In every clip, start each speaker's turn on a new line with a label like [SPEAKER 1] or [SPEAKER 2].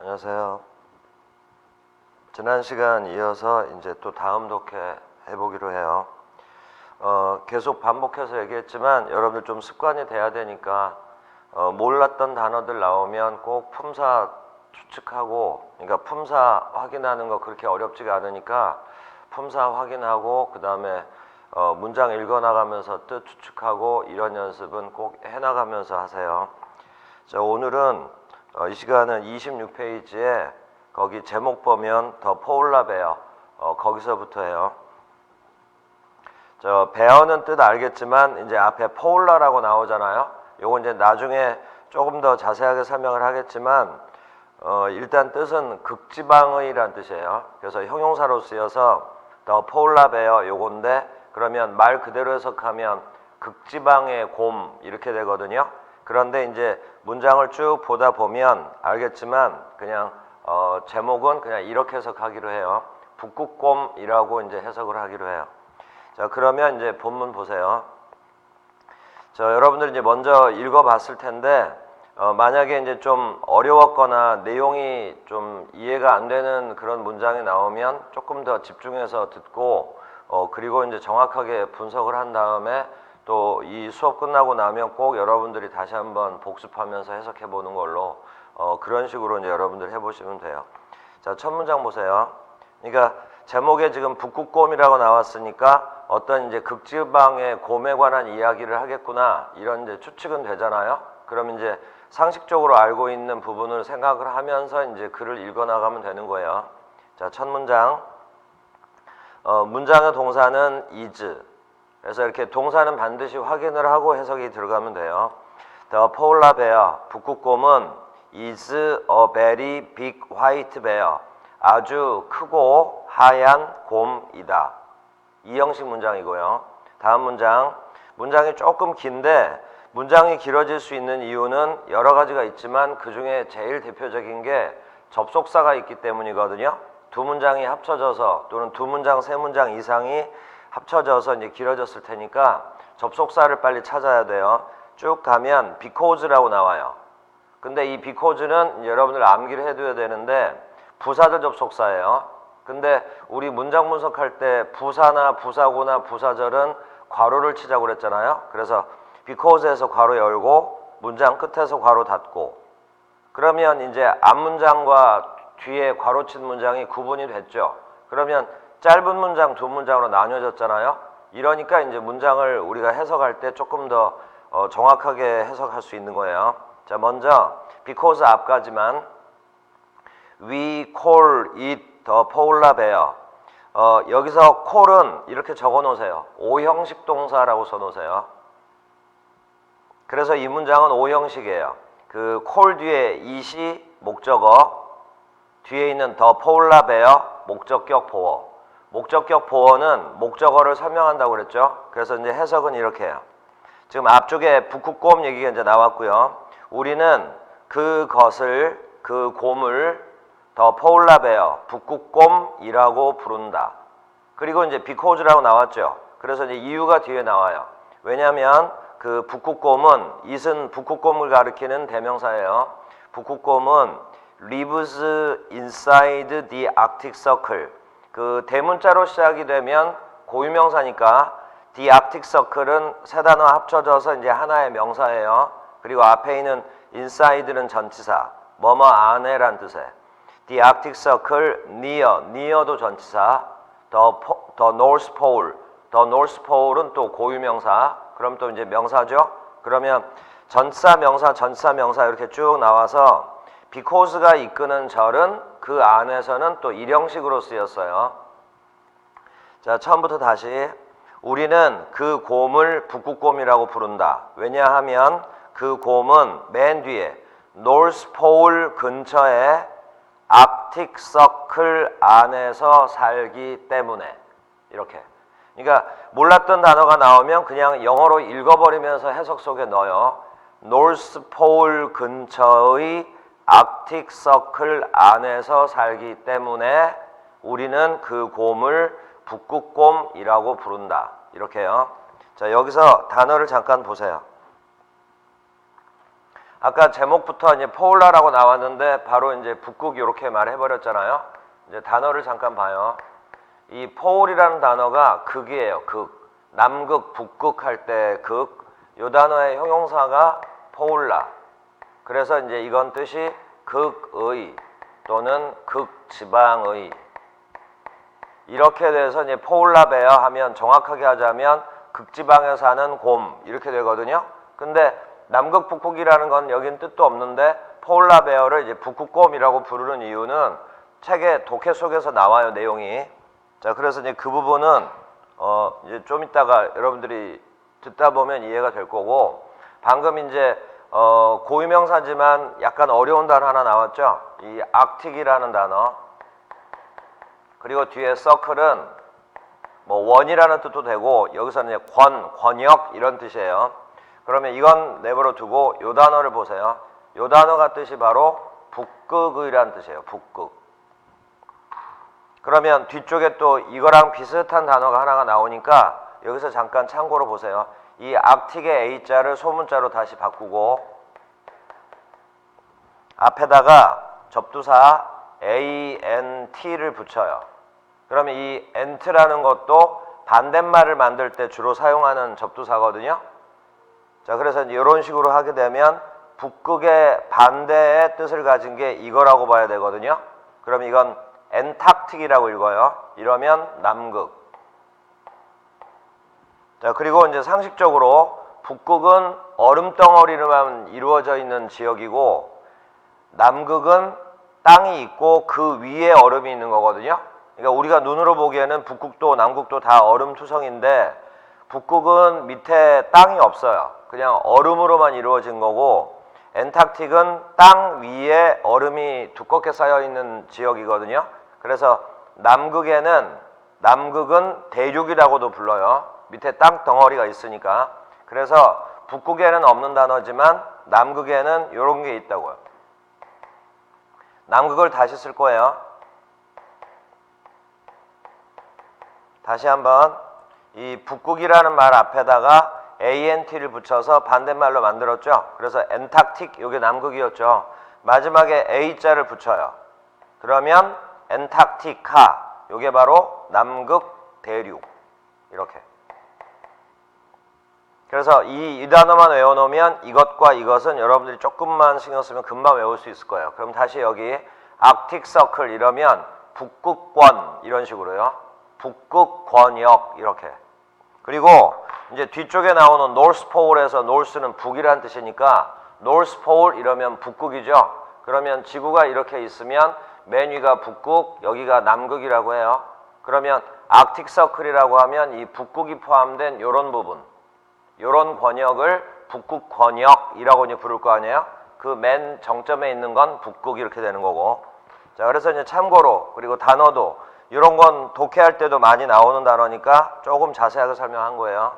[SPEAKER 1] 안녕하세요. 지난 시간 이어서 이제 또 다음 독해 해보기로 해요. 계속 반복해서 얘기했지만 여러분들 좀 습관이 돼야 되니까 몰랐던 단어들 나오면 꼭 품사 추측하고, 그러니까 품사 확인하는 거 그렇게 어렵지가 않으니까 품사 확인하고 그 다음에 문장 읽어나가면서 뜻 추측하고 이런 연습은 꼭 해나가면서 하세요. 자, 오늘은 이 시간은 26페이지에 거기 제목 보면 더 포울라 베어 거기서부터 해요. 저 베어는 뜻 알겠지만 이제 앞에 포울라라고 나오잖아요. 요거 이제 나중에 조금 더 자세하게 설명을 하겠지만 일단 뜻은 극지방의란 뜻이에요. 그래서 형용사로 쓰여서 더 포울라 베어 요건데, 그러면 말 그대로 해석하면 극지방의 곰 이렇게 되거든요. 그런데 이제 문장을 쭉 보다 보면 알겠지만 그냥 제목은 그냥 이렇게 해석하기로 해요. 북극곰이라고 이제 해석을 하기로 해요. 자, 그러면 이제 본문 보세요. 자, 여러분들 이제 먼저 읽어봤을 텐데 만약에 이제 좀 어려웠거나 내용이 좀 이해가 안 되는 그런 문장이 나오면 조금 더 집중해서 듣고 그리고 이제 정확하게 분석을 한 다음에 또 이 수업 끝나고 나면 꼭 여러분들이 다시 한번 복습하면서 해석해 보는 걸로 그런 식으로 이제 여러분들 해보시면 돼요. 자, 첫 문장 보세요. 그러니까 제목에 지금 북극곰이라고 나왔으니까 어떤 이제 극지방의 곰에 관한 이야기를 하겠구나 이런 이제 추측은 되잖아요. 그럼 이제 상식적으로 알고 있는 부분을 생각을 하면서 이제 글을 읽어 나가면 되는 거예요. 자, 첫 문장. 문장의 동사는 is. 그래서 이렇게 동사는 반드시 확인을 하고 해석이 들어가면 돼요. The polar bear, 북극곰은 is a very big white bear. 아주 크고 하얀 곰이다. 이 형식 문장이고요. 다음 문장. 문장이 조금 긴데 문장이 길어질 수 있는 이유는 여러 가지가 있지만 그 중에 제일 대표적인 게 접속사가 있기 때문이거든요. 두 문장이 합쳐져서 또는 두 문장, 세 문장 이상이 합쳐져서 이제 길어졌을 테니까 접속사를 빨리 찾아야 돼요. 쭉 가면 because라고 나와요. 근데 이 because는 여러분들 암기를 해둬야 되는데 부사절 접속사예요. 근데 우리 문장 분석할 때 부사나 부사구나 부사절은 괄호를 치자고 그랬잖아요. 그래서 because에서 괄호 열고 문장 끝에서 괄호 닫고, 그러면 이제 앞문장과 뒤에 괄호 친 문장이 구분이 됐죠. 그러면 짧은 문장 두 문장으로 나뉘어졌잖아요. 이러니까 이제 문장을 우리가 해석할 때 조금 더 정확하게 해석할 수 있는 거예요. 자, 먼저 because 앞까지만 we call it the polar bear. 여기서 call은 이렇게 적어 놓으세요. 오형식 동사라고 써 놓으세요. 그래서 이 문장은 오형식이에요. 그 call 뒤에 it이 목적어, 뒤에 있는 the polar bear 목적격 보어. 목적격 보어는 목적어를 설명한다고 그랬죠. 그래서 이제 해석은 이렇게 해요. 지금 앞쪽에 북극곰 얘기가 이제 나왔고요. 우리는 그 곰을 더 포울라 베어, 북극곰이라고 부른다. 그리고 이제 because라고 나왔죠. 그래서 이제 이유가 뒤에 나와요. 왜냐하면 그 북극곰은 it은 북극곰을 가리키는 대명사예요. 북극곰은 lives inside the Arctic Circle. 그 대문자로 시작이 되면 고유명사니까 the Arctic Circle은 세 단어 합쳐져서 이제 하나의 명사예요. 그리고 앞에 있는 inside는 전치사, 뭐뭐 안에란 뜻에 the Arctic Circle near도 전치사, the North Pole은 또 고유명사, 그럼 또 이제 명사죠. 그러면 전치사 명사 이렇게 쭉 나와서 because가 이끄는 절은 그 안에서는 또 일형식으로 쓰였어요. 자, 처음부터 다시. 우리는 그 곰을 북극곰이라고 부른다. 왜냐하면 그 곰은 맨 뒤에 North Pole 근처에 Arctic Circle 안에서 살기 때문에. 이렇게. 그러니까 몰랐던 단어가 나오면 그냥 영어로 읽어버리면서 해석 속에 넣어요. North Pole 근처의 아틱 서클 안에서 살기 때문에 우리는 그 곰을 북극곰이라고 부른다. 이렇게요. 자, 여기서 단어를 잠깐 보세요. 아까 제목부터 이제 포울라라고 나왔는데 바로 이제 북극 이렇게 말해버렸잖아요. 이제 단어를 잠깐 봐요. 이 포울이라는 단어가 극이에요. 극. 남극, 북극 할 때 극. 요 단어의 형용사가 포울라. 그래서 이제 이건 뜻이 극의 또는 극지방의. 이렇게 돼서 이제 포울라 베어 하면 정확하게 하자면 극지방에 사는 곰 이렇게 되거든요. 근데 남극 북극이라는 건 여긴 뜻도 없는데 포울라 베어를 이제 북극곰이라고 부르는 이유는 책의 독해 속에서 나와요, 내용이. 자, 그래서 이제 그 부분은 이제 좀 이따가 여러분들이 듣다 보면 이해가 될 거고, 방금 이제 고유명사지만 약간 어려운 단어 하나 나왔죠. 이 악틱이라는 단어. 그리고 뒤에 서클은 뭐 원이라는 뜻도 되고 여기서는 이제 권역 이런 뜻이에요. 그러면 이건 내버려 두고 요 단어를 보세요. 요 단어가 뜻이 바로 북극이라는 뜻이에요. 북극. 그러면 뒤쪽에 또 이거랑 비슷한 단어가 하나가 나오니까 여기서 잠깐 참고로 보세요. 이 악틱의 A자를 소문자로 다시 바꾸고 앞에다가 접두사 ANT를 붙여요. 그러면 이 ant라는 것도 반대말을 만들 때 주로 사용하는 접두사거든요. 자, 그래서 이런 식으로 하게 되면 북극의 반대의 뜻을 가진 게 이거라고 봐야 되거든요. 그럼 이건 엔탁틱이라고 읽어요. 이러면 남극. 자, 그리고 이제 상식적으로 북극은 얼음덩어리로만 이루어져 있는 지역이고 남극은 땅이 있고 그 위에 얼음이 있는 거거든요. 그러니까 우리가 눈으로 보기에는 북극도 남극도 다 얼음투성인데 북극은 밑에 땅이 없어요. 그냥 얼음으로만 이루어진 거고 엔탁틱은 땅 위에 얼음이 두껍게 쌓여 있는 지역이거든요. 그래서 남극은 대륙이라고도 불러요. 밑에 땅 덩어리가 있으니까. 그래서 북극에는 없는 단어지만 남극에는 이런 게 있다고요. 남극을 다시 쓸 거예요. 다시 한번 이 북극이라는 말 앞에다가 ANT를 붙여서 반대말로 만들었죠. 그래서 엔탁틱, 이게 남극이었죠. 마지막에 A자를 붙여요. 그러면 엔탁티카, 이게 바로 남극 대륙. 이렇게. 그래서 이 단어만 외워놓으면 이것과 이것은 여러분들이 조금만 신경 쓰면 금방 외울 수 있을 거예요. 그럼 다시 여기 아크틱 서클 이러면 북극권 이런 식으로요. 북극권역 이렇게. 그리고 이제 뒤쪽에 나오는 노스폴에서 노스는 북이라는 뜻이니까 노스폴 이러면 북극이죠. 그러면 지구가 이렇게 있으면 맨 위가 북극, 여기가 남극이라고 해요. 그러면 아크틱 서클이라고 하면 이 북극이 포함된 이런 부분, 이런 권역을 북극 권역이라고 이제 부를 거 아니에요? 그 맨 정점에 있는 건 북극 이렇게 되는 거고. 자, 그래서 이제 참고로, 그리고 단어도 이런 건 독해할 때도 많이 나오는 단어니까 조금 자세하게 설명한 거예요.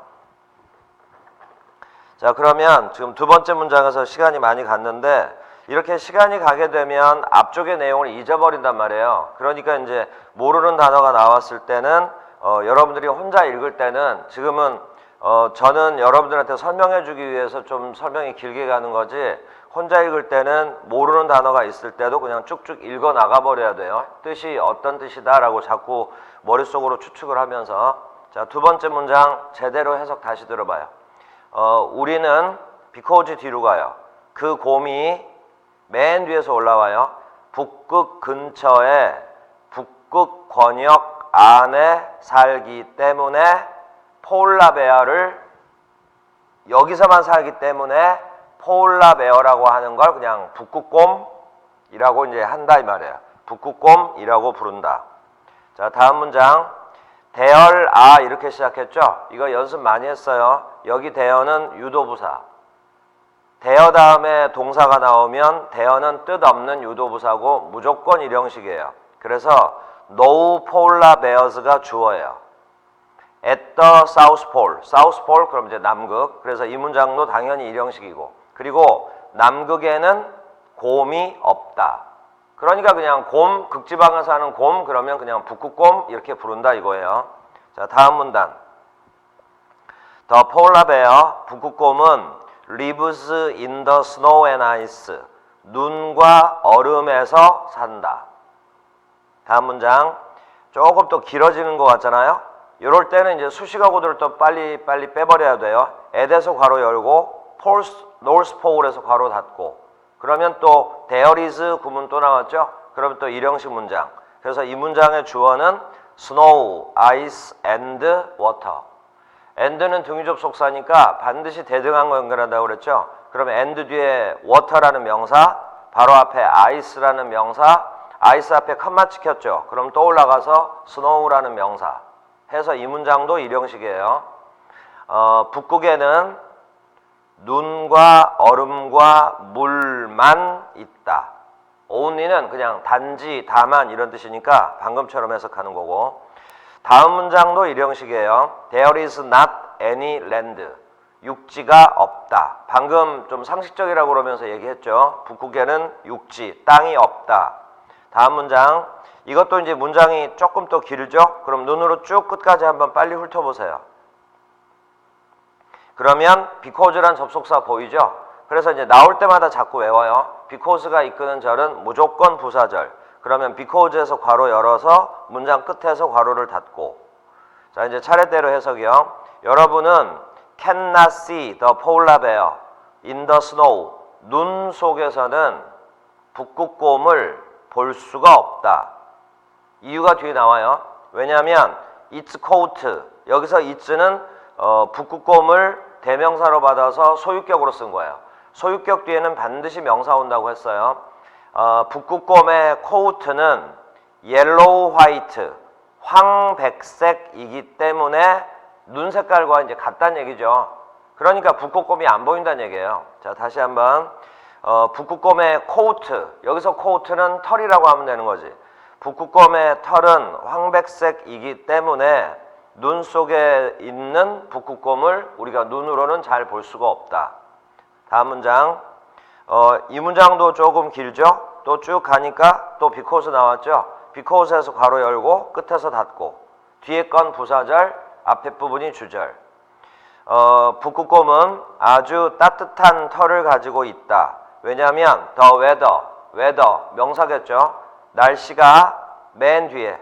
[SPEAKER 1] 자, 그러면 지금 두 번째 문장에서 시간이 많이 갔는데 이렇게 시간이 가게 되면 앞쪽의 내용을 잊어버린단 말이에요. 그러니까 이제 모르는 단어가 나왔을 때는 여러분들이 혼자 읽을 때는 지금은 저는 여러분들한테 설명해 주기 위해서 좀 설명이 길게 가는 거지, 혼자 읽을 때는 모르는 단어가 있을 때도 그냥 쭉쭉 읽어 나가 버려야 돼요. 뜻이 어떤 뜻이다 라고 자꾸 머릿속으로 추측을 하면서. 자, 두 번째 문장 제대로 해석 다시 들어봐요. 우리는 because 뒤로 가요. 그 곰이 맨 뒤에서 올라와요. 북극 근처에 북극 권역 안에 살기 때문에 포울라베어를 여기서만 살기 때문에 포울라베어라고 하는 걸 그냥 북극곰이라고 이제 한다 이 말이에요. 북극곰이라고 부른다. 자, 다음 문장 대열 이렇게 시작했죠. 이거 연습 많이 했어요. 여기 대열은 유도부사. 대여 다음에 동사가 나오면 대여는 뜻없는 유도부사고 무조건 일형식이에요. 그래서 no polar bears가 주어예요. at the south pole, south pole 그럼 이제 남극. 그래서 이 문장도 당연히 일형식이고, 그리고 남극에는 곰이 없다. 그러니까 그냥 곰, 극지방에 사는 곰 그러면 그냥 북극곰 이렇게 부른다 이거예요. 자, 다음 문단. The polar bear, 북극곰은 lives in the snow and ice. 눈과 얼음에서 산다. 다음 문장 조금 또 길어지는 것 같잖아요. 이럴 때는 이제 수식어구들을 또 빨리 빼버려야 돼요. at에서 괄호 열고 North Pole에서 괄호 닫고 그러면 또 there is 구문 또 나왔죠. 그러면 또 일형식 문장. 그래서 이 문장의 주어는 snow, ice, and water. and는 등위접속사니까 반드시 대등한 거 연결한다고 그랬죠. 그러면 and 뒤에 water라는 명사, 바로 앞에 ice라는 명사, ice 앞에 컴마 찍혔죠. 그럼 또 올라가서 snow라는 명사 해서 이 문장도 일형식이에요. 북극에는 눈과 얼음과 물만 있다. only는 그냥 단지, 다만 이런 뜻이니까 방금처럼 해석하는 거고. 다음 문장도 일형식이에요. There is not any land. 육지가 없다. 방금 좀 상식적이라고 그러면서 얘기했죠. 북극에는 육지, 땅이 없다. 다음 문장. 이것도 이제 문장이 조금 더 길죠? 그럼 눈으로 쭉 끝까지 한번 빨리 훑어보세요. 그러면 because란 접속사 보이죠? 그래서 이제 나올 때마다 자꾸 외워요. because가 이끄는 절은 무조건 부사절. 그러면 because에서 괄호 열어서 문장 끝에서 괄호를 닫고. 자, 이제 차례대로 해석이요. 여러분은 cannot see the polar bear in the snow. 눈 속에서는 북극곰을 볼 수가 없다. 이유가 뒤에 나와요. 왜냐하면 it's cold. 여기서 it는 북극곰을 대명사로 받아서 소유격으로 쓴 거예요. 소유격 뒤에는 반드시 명사 온다고 했어요. 북극곰의 coat는 yellow white, 황백색이기 때문에 눈 색깔과 이제 같다는 얘기죠. 그러니까 북극곰이 안 보인다는 얘기예요. 자, 다시 한번. 북극곰의 coat, 여기서 coat는 털이라고 하면 되는 거지. 북극곰의 털은 황백색이기 때문에 눈 속에 있는 북극곰을 우리가 눈으로는 잘 볼 수가 없다. 다음 문장. 이 문장도 조금 길죠? 또 쭉 가니까 또 because 나왔죠? because에서 괄호 열고 끝에서 닫고 뒤에 건 부사절, 앞에 부분이 주절. 북극곰은 아주 따뜻한 털을 가지고 있다. 왜냐하면 the weather 명사겠죠? 날씨가 맨 뒤에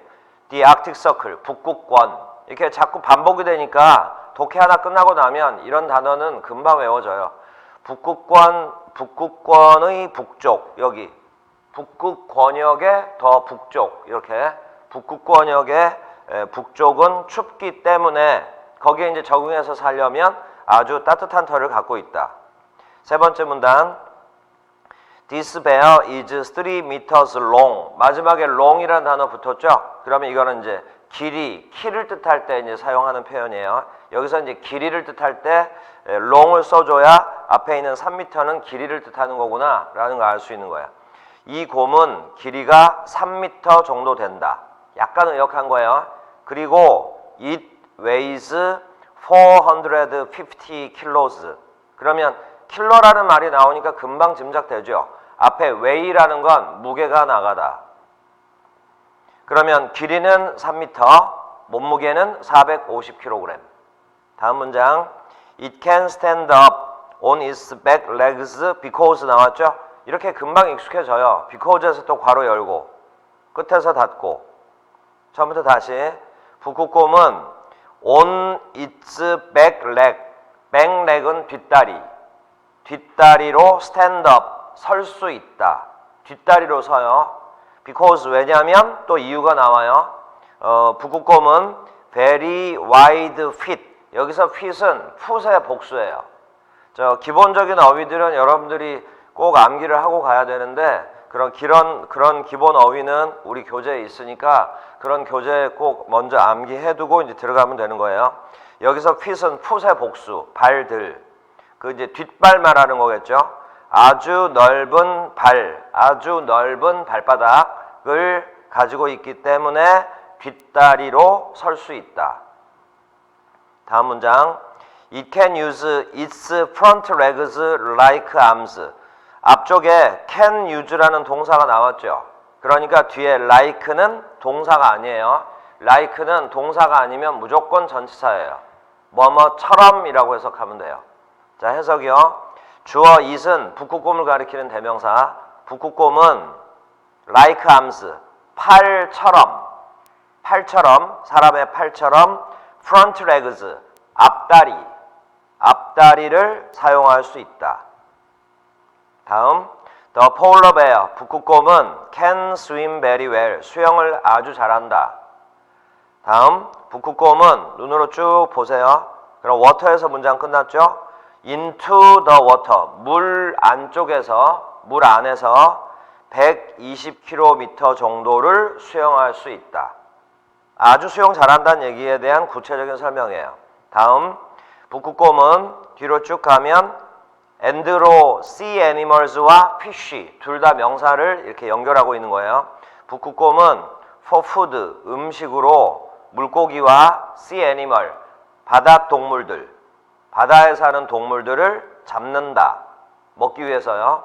[SPEAKER 1] the Arctic Circle, 북극권 이렇게 자꾸 반복이 되니까 독해 하나 끝나고 나면 이런 단어는 금방 외워져요. 북극권의 북쪽, 여기 북극권역의 더 북쪽, 이렇게 북극권역의 북쪽은 춥기 때문에 거기에 이제 적응해서 살려면 아주 따뜻한 털을 갖고 있다. 세 번째 문단. This bear is 3 meters long. 마지막에 long이라는 단어 붙었죠? 그러면 이거는 이제 길이, 키를 뜻할 때 이제 사용하는 표현이에요. 여기서 이제 길이를 뜻할 때 long을 써줘야 앞에 있는 3m는 길이를 뜻하는 거구나 라는 걸 알 수 있는 거야. 이 곰은 길이가 3m 정도 된다. 약간 의역한 거예요. 그리고 it weighs 450 kilos. 그러면 킬로라는 말이 나오니까 금방 짐작되죠. 앞에 weigh라는 건 무게가 나가다. 그러면 길이는 3m, 몸무게는 450kg. 다음 문장. It can stand up on its back legs because 나왔죠? 이렇게 금방 익숙해져요. because에서 또 괄호 열고 끝에서 닫고. 처음부터 다시. 북극곰은 on its back leg. back leg은 뒷다리. 뒷다리로 stand up. 설 수 있다. 뒷다리로 서요. because 왜냐하면 또 이유가 나와요. 북극곰은 very wide feet. 여기서 feet은 풋의 복수예요. 기본적인 어휘들은 여러분들이 꼭 암기를 하고 가야 되는데 그런 기본 어휘는 우리 교재에 있으니까 그런 교재에 꼭 먼저 암기해두고 이제 들어가면 되는 거예요. 여기서 feet은 풋의 복수, 발들. 그 이제 뒷발 말하는 거겠죠. 아주 넓은 발바닥을 가지고 있기 때문에 뒷다리로 설 수 있다. 다음 문장. It can use its front legs like arms. 앞쪽에 can use라는 동사가 나왔죠. 그러니까 뒤에 like는 동사가 아니에요. like는 동사가 아니면 무조건 전치사예요. 뭐뭐처럼이라고 해석하면 돼요. 자, 해석이요. 주어 it은 북극곰을 가리키는 대명사. 북극곰은 like arms, 팔처럼 사람의 팔처럼 front legs, 앞다리를 사용할 수 있다. 다음 The polar bear, 북극곰은 can swim very well, 수영을 아주 잘한다. 다음 북극곰은 눈으로 쭉 보세요. 그럼 water에서 문장 끝났죠? into the water, 물 안에서 120km 정도를 수영할 수 있다. 아주 수영 잘한다는 얘기에 대한 구체적인 설명이에요. 다음 북극곰은 뒤로 쭉 가면 and로 sea animals와 fish 둘 다 명사를 이렇게 연결하고 있는 거예요. 북극곰은 for food 음식으로 물고기와 sea animal 바다 동물들 바다에 사는 동물들을 잡는다. 먹기 위해서요.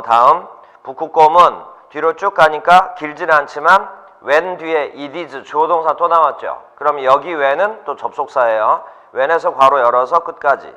[SPEAKER 1] 다음 북극곰은 뒤로 쭉 가니까 길지는 않지만 when 뒤에 it is 주어 동사 또 나왔죠. 그럼 여기 when은 또 접속사예요. when에서 괄호 열어서 끝까지.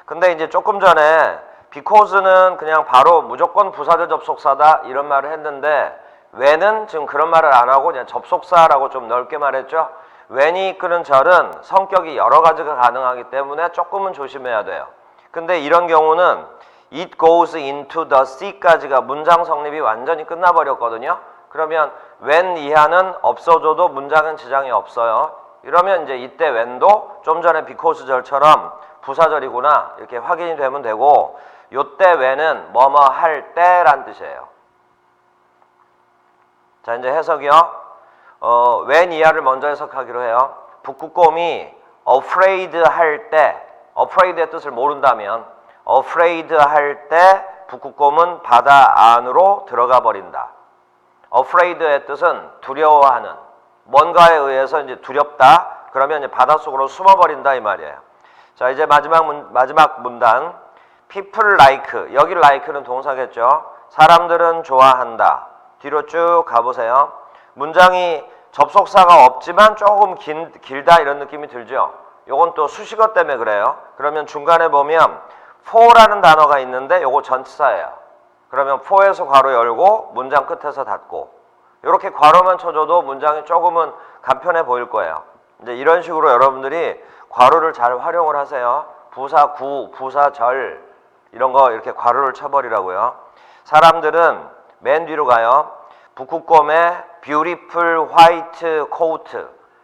[SPEAKER 1] 근데 이제 조금 전에 because는 그냥 바로 무조건 부사절 접속사다 이런 말을 했는데 when은 지금 그런 말을 안 하고 그냥 접속사라고 좀 넓게 말했죠. when이 이끄는 절은 성격이 여러 가지가 가능하기 때문에 조금은 조심해야 돼요. 근데 이런 경우는 it goes into the sea까지가 문장 성립이 완전히 끝나버렸거든요. 그러면 when 이하는 없어져도 문장은 지장이 없어요. 이러면 이제 이때 when도 좀 전에 because 절처럼 부사절이구나 이렇게 확인이 되면 되고 요때 when은 뭐뭐 할 때란 뜻이에요. 자 이제 해석이요. when 이하를 먼저 해석하기로 해요. 북극곰이 afraid 할 때 afraid의 뜻을 모른다면 afraid 할 때 북극곰은 바다 안으로 들어가 버린다. afraid의 뜻은 두려워하는 뭔가에 의해서 이제 두렵다. 그러면 이제 바닷속으로 숨어버린다 이 말이에요. 자 이제 마지막 문단 people like 여기 like는 동사겠죠. 사람들은 좋아한다. 뒤로 쭉 가보세요. 문장이 접속사가 없지만 조금 길다 이런 느낌이 들죠. 요건 또 수식어 때문에 그래요. 그러면 중간에 보면 for라는 단어가 있는데 요거 전치사예요. 그러면 for에서 괄호 열고 문장 끝에서 닫고 이렇게 괄호만 쳐줘도 문장이 조금은 간편해 보일 거예요. 이제 이런 식으로 여러분들이 괄호를 잘 활용을 하세요. 부사구, 부사절 이런 거 이렇게 괄호를 쳐버리라고요. 사람들은 맨 뒤로 가요. 북극곰의 beautiful white coat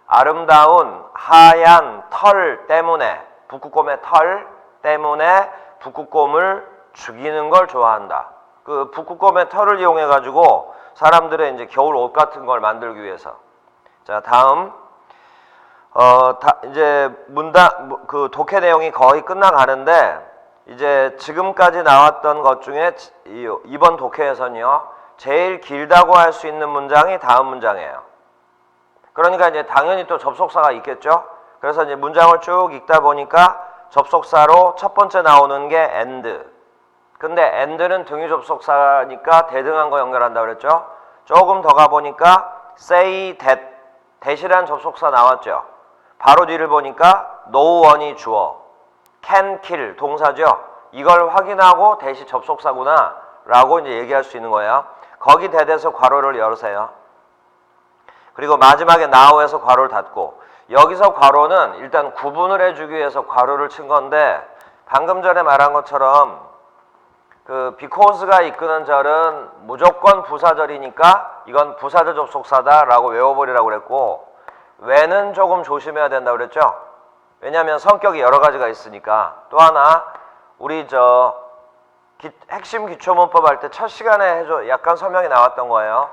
[SPEAKER 1] 아름다운 하얀 털 때문에 북극곰의 털 때문에 북극곰을 죽이는 걸 좋아한다. 그 북극곰의 털을 이용해 가지고 사람들의 이제 겨울 옷 같은 걸 만들기 위해서. 자 다음 이제 그 독해 내용이 거의 끝나가는데 이제 지금까지 나왔던 것 중에 이번 독해에서는요 제일 길다고 할 수 있는 문장이 다음 문장이에요. 그러니까 이제 당연히 또 접속사가 있겠죠. 그래서 이제 문장을 쭉 읽다 보니까 접속사로 첫 번째 나오는 게 and. 근데 and는 등위 접속사니까 대등한 거 연결한다 그랬죠. 조금 더 가보니까 say that that이라는 접속사 나왔죠. 바로 뒤를 보니까 no one이 주어 can kill 동사죠. 이걸 확인하고 that이 접속사구나 라고 이제 얘기할 수 있는 거예요. 거기 대대서 괄호를 열으세요. 그리고 마지막에 now에서 괄호를 닫고 여기서 괄호는 일단 구분을 해주기 위해서 괄호를 친 건데 방금 전에 말한 것처럼 그 because가 이끄는 절은 무조건 부사절이니까 이건 부사절 접속사다 라고 외워버리라고 그랬고 when은 조금 조심해야 된다 그랬죠. 왜냐하면 성격이 여러 가지가 있으니까. 또 하나 우리 핵심 기초문법 할 때 첫 시간에 약간 설명이 나왔던 거예요.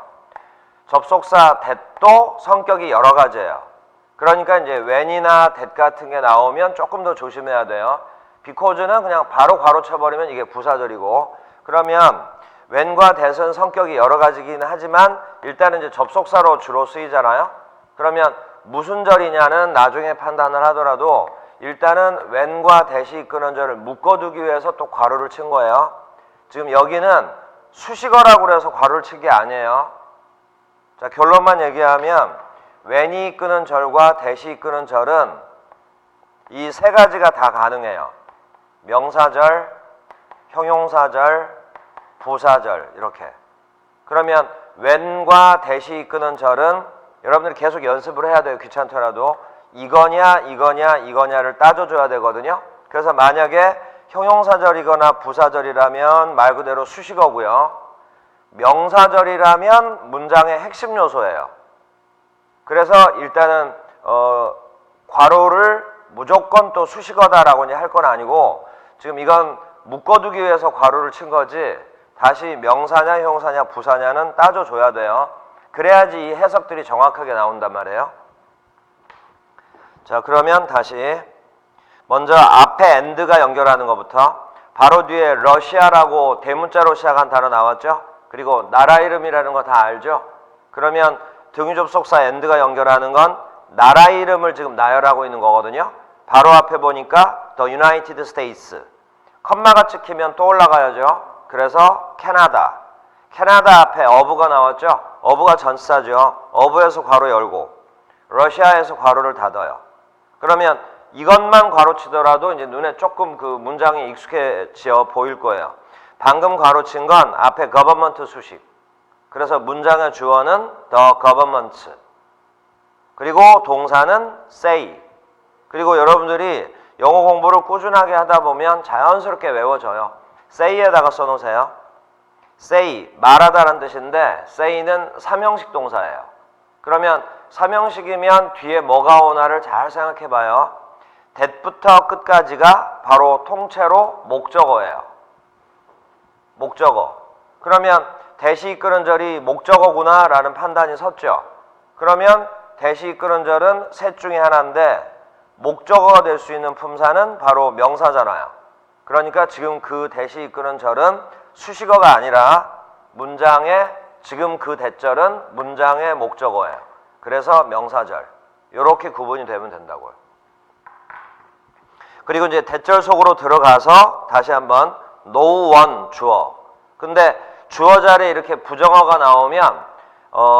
[SPEAKER 1] 접속사 that도 성격이 여러 가지예요. 그러니까 이제 when이나 that 같은 게 나오면 조금 더 조심해야 돼요. because는 그냥 바로 괄호 쳐버리면 이게 부사절이고 그러면 when과 that은 성격이 여러 가지긴 하지만 일단은 이제 접속사로 주로 쓰이잖아요. 그러면 무슨 절이냐는 나중에 판단을 하더라도 일단은 when과 that이 이끄는 절을 묶어두기 위해서 또 괄호를 친 거예요. 지금 여기는 수식어라고 해서 괄호를 친 게 아니에요. 자 결론만 얘기하면 when이 이끄는 절과 that이 이끄는 절은 이 세 가지가 다 가능해요. 명사절, 형용사절, 부사절 이렇게. 그러면 when과 대시 이끄는 절은 여러분들이 계속 연습을 해야 돼요. 귀찮더라도. 이거냐 이거냐 이거냐를 따져줘야 되거든요. 그래서 만약에 형용사절이거나 부사절이라면 말 그대로 수식어고요. 명사절이라면 문장의 핵심 요소예요. 그래서 일단은 괄호를 무조건 또 수식어다라고 할 건 아니고 지금 이건 묶어두기 위해서 괄호를 친 거지 다시 명사냐 형용사냐 부사냐는 따져줘야 돼요. 그래야지 이 해석들이 정확하게 나온단 말이에요. 자, 그러면 다시 먼저 앞에 and가 연결하는 것부터 바로 뒤에 러시아라고 대문자로 시작한 단어 나왔죠? 그리고 나라 이름이라는 거 다 알죠? 그러면 등유접속사 and가 연결하는 건 나라 이름을 지금 나열하고 있는 거거든요. 바로 앞에 보니까 The United States 컴마가 찍히면 또 올라가야죠. 그래서 캐나다 앞에 of가 나왔죠. of가 전치사죠. of에서 괄호 열고 러시아에서 괄호를 닫아요. 그러면 이것만 괄호치더라도 이제 눈에 조금 그 문장이 익숙해져 보일 거예요. 방금 괄호친 건 앞에 government 수식. 그래서 문장의 주어는 the government. 그리고 동사는 say. 그리고 여러분들이 영어 공부를 꾸준하게 하다 보면 자연스럽게 외워져요. say에다가 써놓으세요. say, 말하다라는 뜻인데 say는 삼형식 동사예요. 그러면 삼형식이면 뒤에 뭐가 오나를 잘 생각해 봐요. that부터 끝까지가 바로 통째로 목적어예요. 목적어. 그러면 대시 이끄는 절이 목적어구나 라는 판단이 섰죠. 그러면 대시 이끄는 절은 셋 중에 하나인데 목적어가 될 수 있는 품사는 바로 명사잖아요. 그러니까 지금 그 대시 이끄는 절은 수식어가 아니라 문장의 지금 그 대절은 문장의 목적어예요. 그래서 명사절. 이렇게 구분이 되면 된다고요. 그리고 이제 대절 속으로 들어가서 다시 한번 no one 주어. 근데 주어 자리에 이렇게 부정어가 나오면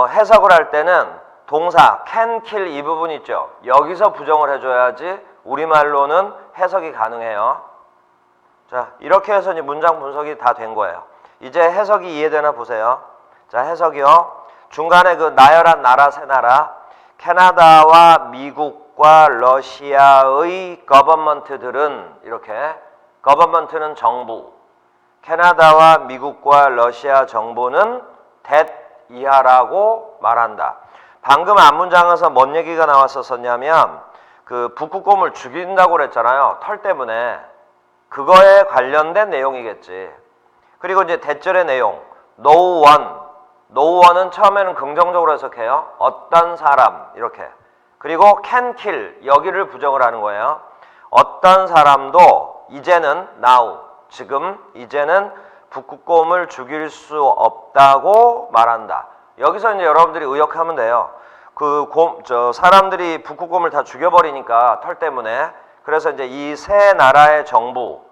[SPEAKER 1] 해석을 할 때는 동사 can kill 이 부분 있죠. 여기서 부정을 해줘야지 우리말로는 해석이 가능해요. 자, 이렇게 해서 이제 문장 분석이 다 된 거예요. 이제 해석이 이해되나 보세요. 자, 해석이요. 중간에 그 나열한 나라 세 나라 캐나다와 미국과 러시아의 거버먼트들은 이렇게 거버먼트는 정부 캐나다와 미국과 러시아 정부는 that 이하라고 말한다. 방금 앞문장에서 뭔 얘기가 나왔었냐면 그 북극곰을 죽인다고 그랬잖아요. 털 때문에. 그거에 관련된 내용이겠지. 그리고 이제 대절의 내용 no one은 처음에는 긍정적으로 해석해요. 어떤 사람 이렇게. 그리고 can kill 여기를 부정을 하는 거예요. 어떤 사람도 이제는 now 지금 이제는 북극곰을 죽일 수 없다고 말한다. 여기서 이제 여러분들이 의역하면 돼요. 사람들이 북극곰을 다 죽여버리니까 털 때문에. 그래서 이제 이 세 나라의 정부,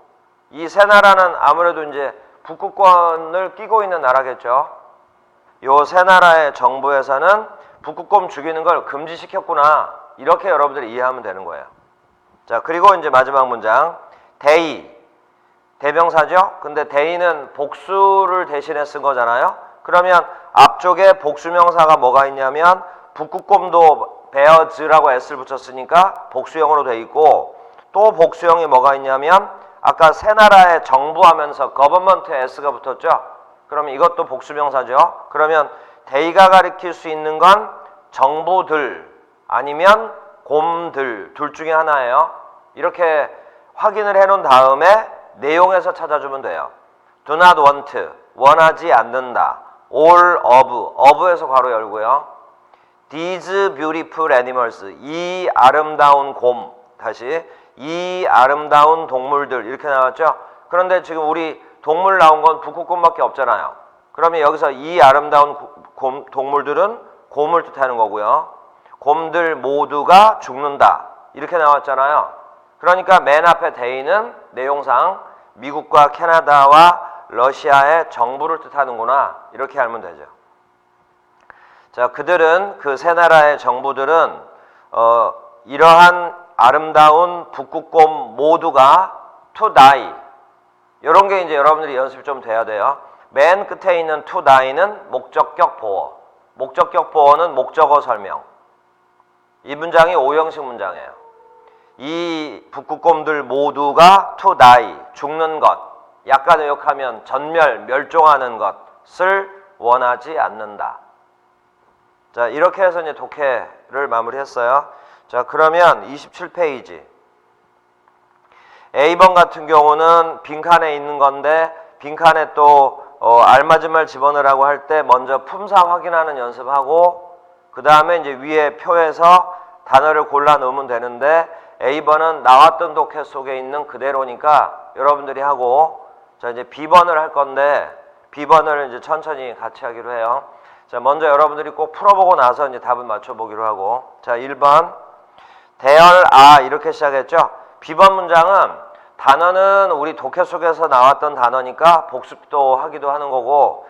[SPEAKER 1] 이 세 나라는 아무래도 이제 북극권을 끼고 있는 나라겠죠. 요 세 나라의 정부에서는 북극곰 죽이는 걸 금지시켰구나. 이렇게 여러분들이 이해하면 되는 거예요. 자, 그리고 이제 마지막 문장. they. 대명사죠? 근데 they는 복수를 대신해 쓴 거잖아요. 그러면 앞쪽에 복수명사가 뭐가 있냐면 북극곰도 bears라고 s를 붙였으니까 복수형으로 돼 있고 또 복수형이 뭐가 있냐면 아까 세 나라의 정부 하면서 government에 s가 붙었죠. 그러면 이것도 복수명사죠. 그러면 they가 가리킬 수 있는 건 정부들 아니면 곰들 둘 중에 하나예요. 이렇게 확인을 해놓은 다음에 내용에서 찾아주면 돼요. do not want, 원하지 않는다. all of에서 괄호 열고요. these beautiful animals, 이 아름다운 곰, 다시 이 아름다운 동물들 이렇게 나왔죠. 그런데 지금 우리 동물 나온 건 북극곰밖에 없잖아요. 그러면 여기서 이 아름다운 동물들은 곰을 뜻하는 거고요. 곰들 모두가 죽는다 이렇게 나왔잖아요. 그러니까 맨 앞에 they는 내용상 미국과 캐나다와 러시아의 정부를 뜻하는구나 이렇게 알면 되죠. 자, 그들은 그 세 나라의 정부들은 이러한 아름다운 북극곰 모두가 to die 이런 게 이제 여러분들이 연습이 좀 돼야 돼요. 맨 끝에 있는 to die는 목적격 보어. 목적격 보어는 목적어 설명. 이 문장이 오형식 문장이에요. 이 북극곰들 모두가 to die, 죽는 것, 약간 의역하면 전멸, 멸종하는 것을 원하지 않는다. 자, 이렇게 해서 이제 독해를 마무리했어요. 자, 그러면 27페이지. A번 같은 경우는 빈칸에 있는 건데 빈칸에 또 알맞은 말 집어넣으라고 할 때 먼저 품사 확인하는 연습하고 그 다음에 이제 위에 표에서 단어를 골라 넣으면 되는데 A번은 나왔던 독해 속에 있는 그대로니까 여러분들이 하고 자 이제 B번을 할 건데 B번을 이제 천천히 같이 하기로 해요. 자 먼저 여러분들이 꼭 풀어보고 나서 이제 답을 맞춰보기로 하고 자 1번 대열 이렇게 시작했죠. B번 문장은 단어는 우리 독해 속에서 나왔던 단어니까 복습도 하기도 하는 거고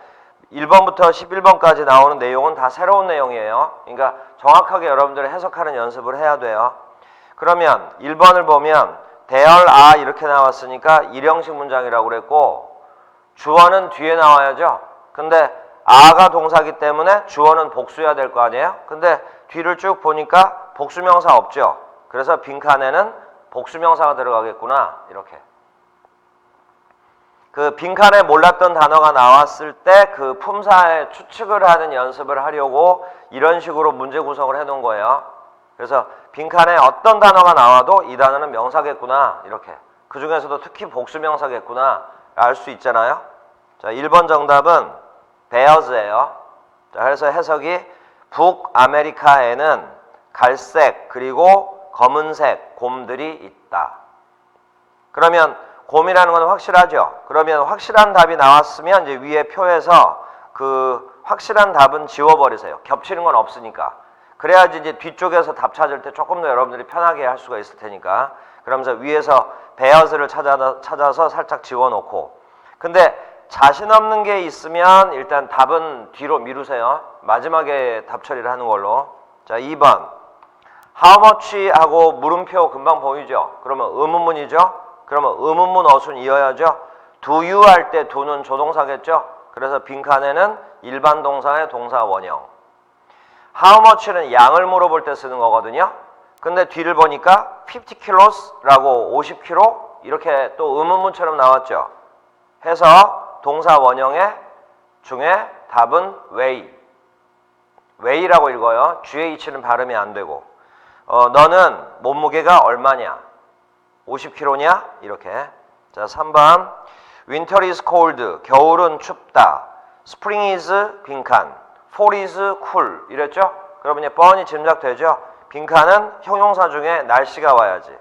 [SPEAKER 1] 1번부터 11번까지 나오는 내용은 다 새로운 내용이에요. 그러니까 정확하게 여러분들이 해석하는 연습을 해야 돼요. 그러면 1번을 보면 대열 이렇게 나왔으니까 일형식 문장이라고 그랬고 주어는 뒤에 나와야죠. 근데 가 동사기 때문에 주어는 복수해야 될 거 아니에요. 근데 뒤를 쭉 보니까 복수명사 없죠. 그래서 빈칸에는 복수명사가 들어가겠구나 이렇게. 그 빈칸에 몰랐던 단어가 나왔을 때 그 품사의 추측을 하는 연습을 하려고 이런 식으로 문제 구성을 해놓은 거예요. 그래서 빈칸에 어떤 단어가 나와도 이 단어는 명사겠구나 이렇게. 그 중에서도 특히 복수명사겠구나 알 수 있잖아요. 자 1번 정답은 bears예요. 자 그래서 해석이 북아메리카에는 갈색 그리고 검은색 곰들이 있다. 그러면 곰이라는 건 확실하죠. 그러면 확실한 답이 나왔으면 이제 위에 표에서 그 확실한 답은 지워버리세요. 겹치는 건 없으니까. 그래야지 이제 뒤쪽에서 답 찾을 때 조금 더 여러분들이 편하게 할 수가 있을 테니까. 그러면서 위에서 베어스를 찾아서 살짝 지워놓고. 근데 자신 없는 게 있으면 일단 답은 뒤로 미루세요. 마지막에 답 처리를 하는 걸로. 자 2번 How much 하고 물음표 금방 보이죠? 그러면 의문문이죠? 그러면 의문문 어순 이어야죠? Do you 할 때 do는 조동사겠죠? 그래서 빈칸에는 일반 동사의 동사 원형. How much는 양을 물어볼 때 쓰는 거거든요. 근데 뒤를 보니까 50kgs라고 50kg 이렇게 또 의문문처럼 나왔죠. 해서 동사 원형의 중에 답은 weigh. weigh라고 읽어요. GH는 발음이 안 되고. 너는 몸무게가 얼마냐? 50kg냐? 이렇게. 자, 3번. Winter is cold. 겨울은 춥다. Spring is 빈칸. Fall is cool. 이랬죠? 그러면 이제 뻔히 짐작되죠? 빈칸은 형용사 중에 날씨가 와야지.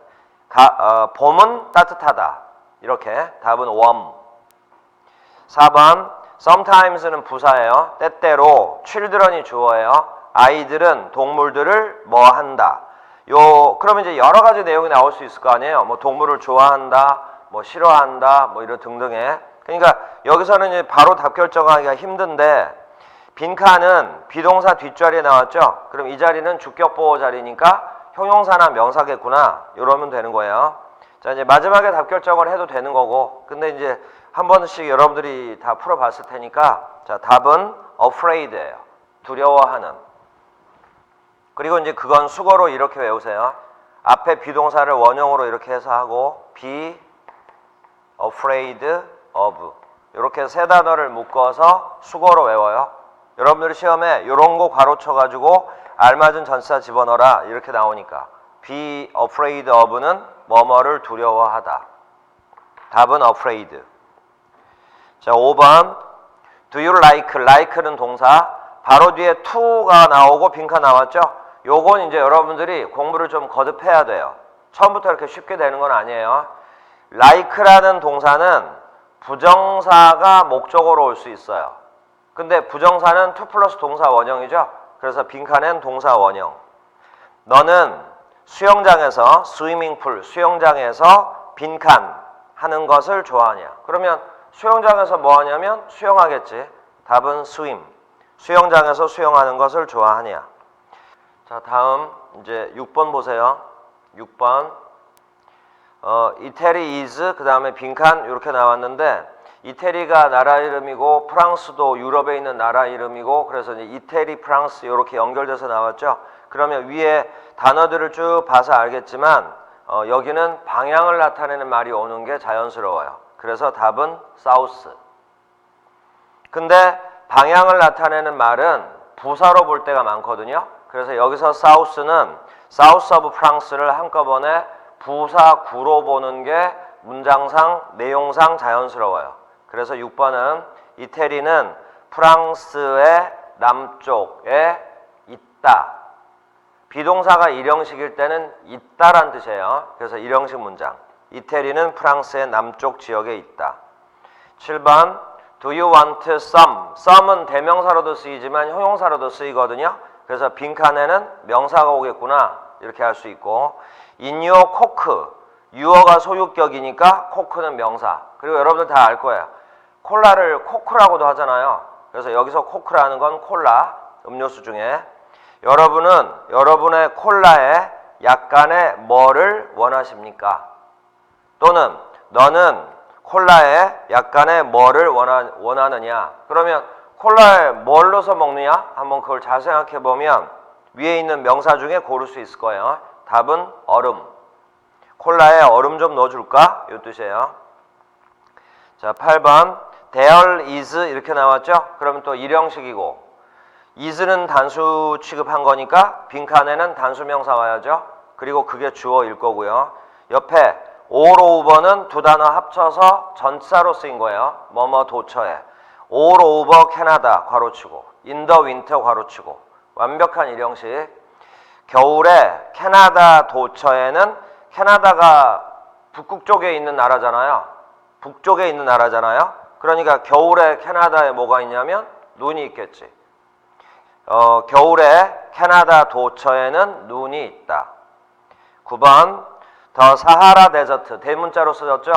[SPEAKER 1] 봄은 따뜻하다. 이렇게. 답은 warm. 4번. Sometimes는 부사예요. 때때로. children이 주어예요. 아이들은 동물들을 뭐 한다. 그러면 이제 여러 가지 내용이 나올 수 있을 거 아니에요. 뭐 동물을 좋아한다, 뭐 싫어한다, 뭐 이런 등등의. 그러니까 여기서는 이제 바로 답 결정하기가 힘든데 빈칸은 비동사 뒷자리에 나왔죠. 그럼 이 자리는 주격 보호 자리니까 형용사나 명사겠구나. 이러면 되는 거예요. 자 이제 마지막에 답 결정을 해도 되는 거고. 근데 이제 한 번씩 여러분들이 다 풀어봤을 테니까 자 답은 afraid예요. 두려워하는. 그리고 이제 그건 수거로 이렇게 외우세요. 앞에 비동사를 원형으로 이렇게 해서 하고 be afraid of 이렇게 세 단어를 묶어서 수거로 외워요. 여러분들 시험에 이런 거 괄호쳐 가지고 알맞은 전치사 집어넣어라 이렇게 나오니까 be afraid of는 뭐뭐를 두려워하다. 답은 afraid. 자 5번 do you like는 동사 바로 뒤에 to가 나오고 빈칸 나왔죠. 요건 이제 여러분들이 공부를 좀 거듭해야 돼요. 처음부터 이렇게 쉽게 되는 건 아니에요. like라는 동사는 부정사가 목적어로 올 수 있어요. 근데 부정사는 to 플러스 동사 원형이죠. 그래서 빈칸엔 동사 원형. 너는 수영장에서 스위밍풀, 수영장에서 빈칸 하는 것을 좋아하냐? 그러면 수영장에서 뭐 하냐면 수영하겠지. 답은 swim. 수영장에서 수영하는 것을 좋아하냐? 자, 다음 이제 6번 보세요. 6번. 이태리 is 그 다음에 빈칸 이렇게 나왔는데 이태리가 나라 이름이고 프랑스도 유럽에 있는 나라 이름이고 그래서 이제 이태리 프랑스 이렇게 연결돼서 나왔죠. 그러면 위에 단어들을 쭉 봐서 알겠지만 여기는 방향을 나타내는 말이 오는 게 자연스러워요. 그래서 답은 사우스. 근데 방향을 나타내는 말은 부사로 볼 때가 많거든요. 그래서 여기서 사우스는 사우스 오브 프랑스를 한꺼번에 부사구로 보는 게 문장상 내용상 자연스러워요. 그래서 6번은 이태리는 프랑스의 남쪽에 있다. 비동사가 일형식일 때는 있다란 뜻이에요. 그래서 일형식 문장. 이태리는 프랑스의 남쪽 지역에 있다. 7번 Do you want some? some은 대명사로도 쓰이지만 형용사로도 쓰이거든요. 그래서 빈칸에는 명사가 오겠구나 이렇게 할 수 있고 In your coke 유어가 소유격이니까 코크는 명사. 그리고 여러분들 다 알 거예요. 콜라를 코크라고도 하잖아요. 그래서 여기서 코크라는 건 콜라 음료수 중에 여러분은 여러분의 콜라에 약간의 뭐를 원하십니까? 또는 너는 콜라에 약간의 뭐를 원하느냐? 그러면 콜라에 뭘 넣어서 먹느냐? 한번 그걸 잘 생각해 보면 위에 있는 명사 중에 고를 수 있을 거예요. 답은 얼음. 콜라에 얼음 좀 넣어줄까? 이 뜻이에요. 자, 8번 There is 이렇게 나왔죠? 그러면 또 일형식이고 is는 단수 취급한 거니까 빈칸에는 단수명사 와야죠. 그리고 그게 주어일 거고요. 옆에 all over는 두 단어 합쳐서 전치사로 쓰인 거예요. 뭐뭐 도처에 all over 캐나다 괄호치고 in the winter 괄호치고 완벽한 일형식. 겨울에 캐나다 도처에는 캐나다가 북극 쪽에 있는 나라잖아요. 북쪽에 있는 나라잖아요. 그러니까 겨울에 캐나다에 뭐가 있냐면 눈이 있겠지. 겨울에 캐나다 도처에는 눈이 있다. 9번 더 사하라 데저트 대문자로 쓰였죠.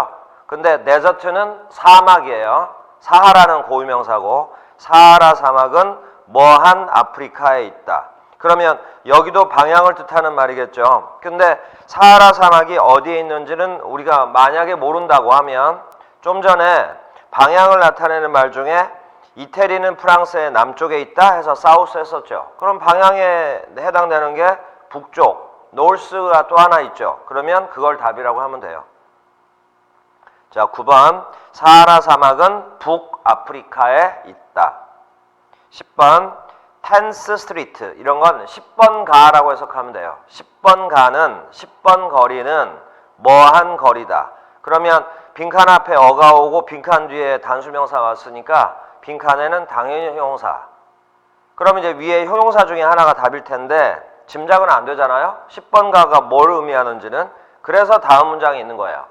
[SPEAKER 1] 근데 데저트는 사막이에요. 사하라는 고유명사고 사하라 사막은 뭐한 아프리카에 있다. 그러면 여기도 방향을 뜻하는 말이겠죠. 근데 사하라 사막이 어디에 있는지는 우리가 만약에 모른다고 하면 좀 전에 방향을 나타내는 말 중에 이태리는 프랑스의 남쪽에 있다 해서 사우스 했었죠. 그럼 방향에 해당되는 게 북쪽, 노스가 또 하나 있죠. 그러면 그걸 답이라고 하면 돼요. 자, 9번 사하라 사막은 북아프리카에 있다. 10번 텐스 스트리트 이런 건 10번 가라고 해석하면 돼요. 10번 가는 10번 거리는 뭐한 거리다. 그러면 빈칸 앞에 어가 오고 빈칸 뒤에 단수명사 왔으니까 빈칸에는 당연히 형용사. 그럼 이제 위에 형용사 중에 하나가 답일 텐데 짐작은 안 되잖아요. 10번 가가 뭘 의미하는지는. 그래서 다음 문장이 있는 거예요.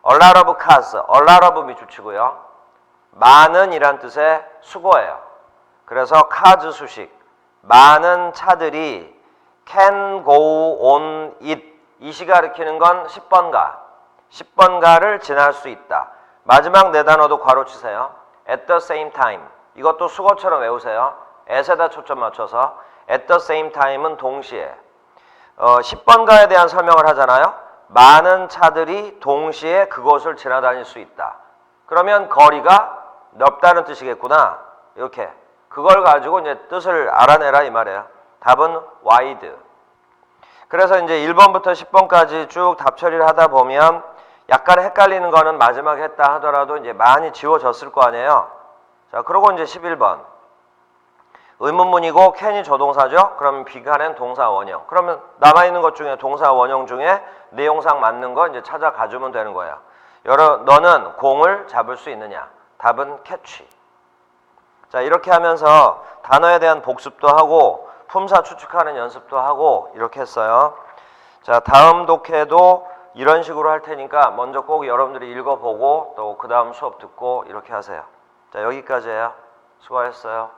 [SPEAKER 1] A lot of cars, a lot of 미주치고요. 많은 이란 뜻의 수거예요. 그래서 cars 수식. 많은 차들이 can go on it. 이시 가리키는 건 10번 가. 10번 가를 지날 수 있다. 마지막 네 단어도 괄호치세요. At the same time. 이것도 수거처럼 외우세요. at에다 초점 맞춰서. At the same time은 동시에. 10번 가에 대한 설명을 하잖아요. 많은 차들이 동시에 그곳을 지나다닐 수 있다. 그러면 거리가 넓다는 뜻이겠구나. 이렇게. 그걸 가지고 이제 뜻을 알아내라 이 말이에요. 답은 wide. 그래서 이제 1번부터 10번까지 쭉 답 처리를 하다 보면 약간 헷갈리는 거는 마지막에 했다 하더라도 이제 많이 지워졌을 거 아니에요. 자, 그러고 이제 11번. 의문문이고 can이 조동사죠. 그러면 빈칸엔 동사 원형. 그러면 남아있는 것 중에 동사 원형 중에 내용상 맞는 거 이제 찾아가주면 되는 거예요. 너는 공을 잡을 수 있느냐? 답은 catch. 자, 이렇게 하면서 단어에 대한 복습도 하고 품사 추측하는 연습도 하고 이렇게 했어요. 자, 다음 독해도 이런 식으로 할 테니까 먼저 꼭 여러분들이 읽어보고 또 그 다음 수업 듣고 이렇게 하세요. 자, 여기까지예요. 수고하셨어요.